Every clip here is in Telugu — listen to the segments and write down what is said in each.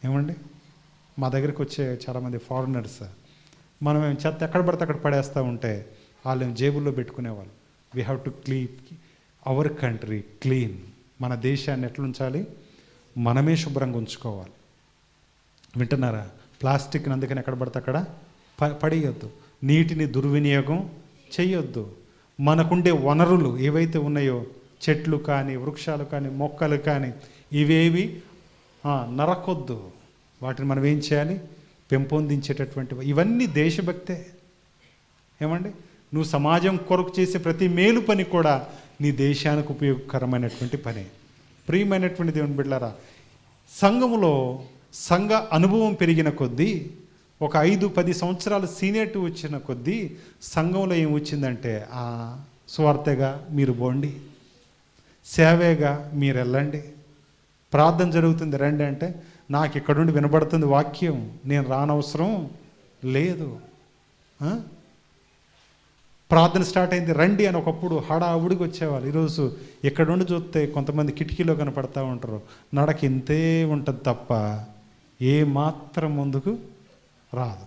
ఏమండి, మా దగ్గరికి వచ్చే చాలామంది ఫారినర్స్, మనం ఏం చెత్త ఎక్కడ పడితే అక్కడ పడేస్తూ ఉంటే వాళ్ళు జేబుల్లో పెట్టుకునేవాళ్ళు. We have to our country clean. మన దేశాన్ని ఎట్లా ఉంచాలి? మనమే శుభ్రంగా ఉంచుకోవాలి. వింటున్నారా? ప్లాస్టిక్ని అందుకని ఎక్కడ పడితే అక్కడ పడేయొద్దు. నీటిని దుర్వినియోగం చేయొద్దు. మనకుండే వనరులు ఏవైతే ఉన్నాయో, చెట్లు కానీ, వృక్షాలు కానీ, మొక్కలు కానీ, ఇవేవి నరకొద్దు. వాటిని మనం ఏం చేయాలి? పెంపొందించేటటువంటి ఇవన్నీ దేశభక్తే. ఏమండి, నువ్వు సమాజం కొరకు చేసే ప్రతి మేలు పని కూడా నీ దేశానికి ఉపయోగకరమైనటువంటి పని. ప్రియమైనటువంటి దేవుని బిడ్డలారా, సంఘములో సంఘ అనుభవం పెరిగిన కొద్దీ, ఒక 5-10 సంవత్సరాలు సీనియర్టీ వచ్చిన కొద్దీ సంఘంలో ఏం వచ్చిందంటే, సువార్తగా మీరు పోండి, సేవేగా మీరు వెళ్ళండి, ప్రార్థన జరుగుతుంది రండి అంటే, నాకు ఇక్కడ నుండి వినబడుతుంది వాక్యం, నేను రానవసరం లేదు. ప్రార్థన స్టార్ట్ అయింది రండి అని ఒకప్పుడు హడావుడికి వచ్చేవాళ్ళు. ఈరోజు ఇక్కడ నుండి చూస్తే కొంతమంది కిటికీలో కనపడతా ఉంటారు. నడక ఇంతే ఉంటుంది తప్ప ఏ మాత్రం ముందుకు రాదు.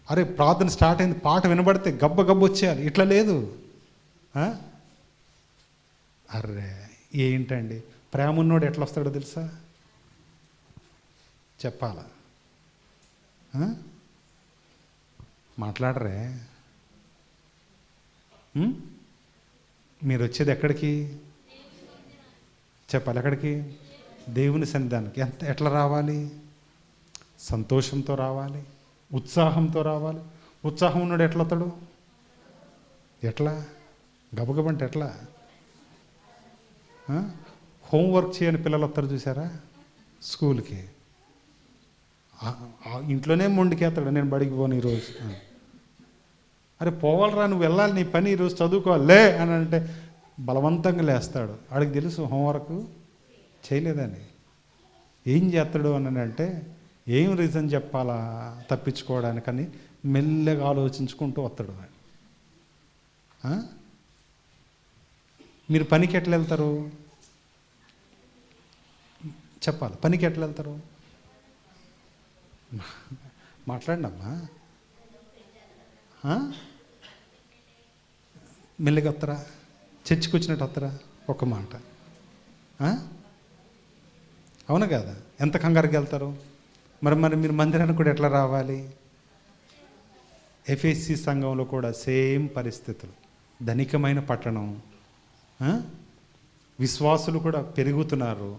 అరే ప్రార్థన స్టార్ట్ అయింది, పాట వినబడితే గబ్బ వచ్చేయాలి. ఇట్లా లేదు. అర్రే ఏంటండి, ప్రేమ ఉన్నోడు ఎట్లా వస్తాడో తెలుసా? చెప్పాలా? మాట్లాడరే? మీరు వచ్చేది ఎక్కడికి? చెప్పాలి, ఎక్కడికి? దేవుని సన్నిధానికి. ఎట్లా రావాలి? సంతోషంతో రావాలి, ఉత్సాహంతో రావాలి. ఉత్సాహం ఉన్నాడు ఎట్లా వస్తాడు? ఎట్లా? గబగబంటే ఎట్లా? హోంవర్క్ చేయని పిల్లలు వస్తారు చూసారా స్కూల్కి, ఇంట్లోనే మొండికేస్తాడు, నేను బడికి పోను ఈరోజు. అరే పోవాలరా, నువ్వు వెళ్ళాలి, నీ పని ఈరోజు చదువుకోవాలి లే అని అంటే బలవంతంగా లేస్తాడు. వాడికి తెలుసు హోంవర్క్ చేయలేదని. ఏం చేస్తాడు అని అంటే, ఏం రీజన్ చెప్పాలా తప్పించుకోవడానికని మెల్లగా ఆలోచించుకుంటూ వస్తాడు. మీరు పనికి ఎట్లా వెళ్తారు? చెప్పాలి, పనికి ఎట్లా వెళ్తారు? మాట్లాడండి అమ్మా. మెల్లిగా వస్తారా? చర్చికి వచ్చినట్టు వస్తారా? ఒక మాట. అవును కదా? ఎంత కంగారుకి వెళ్తారు? మరి మీరు మందిరానికి కూడా ఎట్లా రావాలి? ఎఫ్ఎస్సి సంఘంలో కూడా సేమ్ పరిస్థితులు. ధనికమైన పట్టణం, విశ్వాసులు కూడా పెరుగుతున్నారు.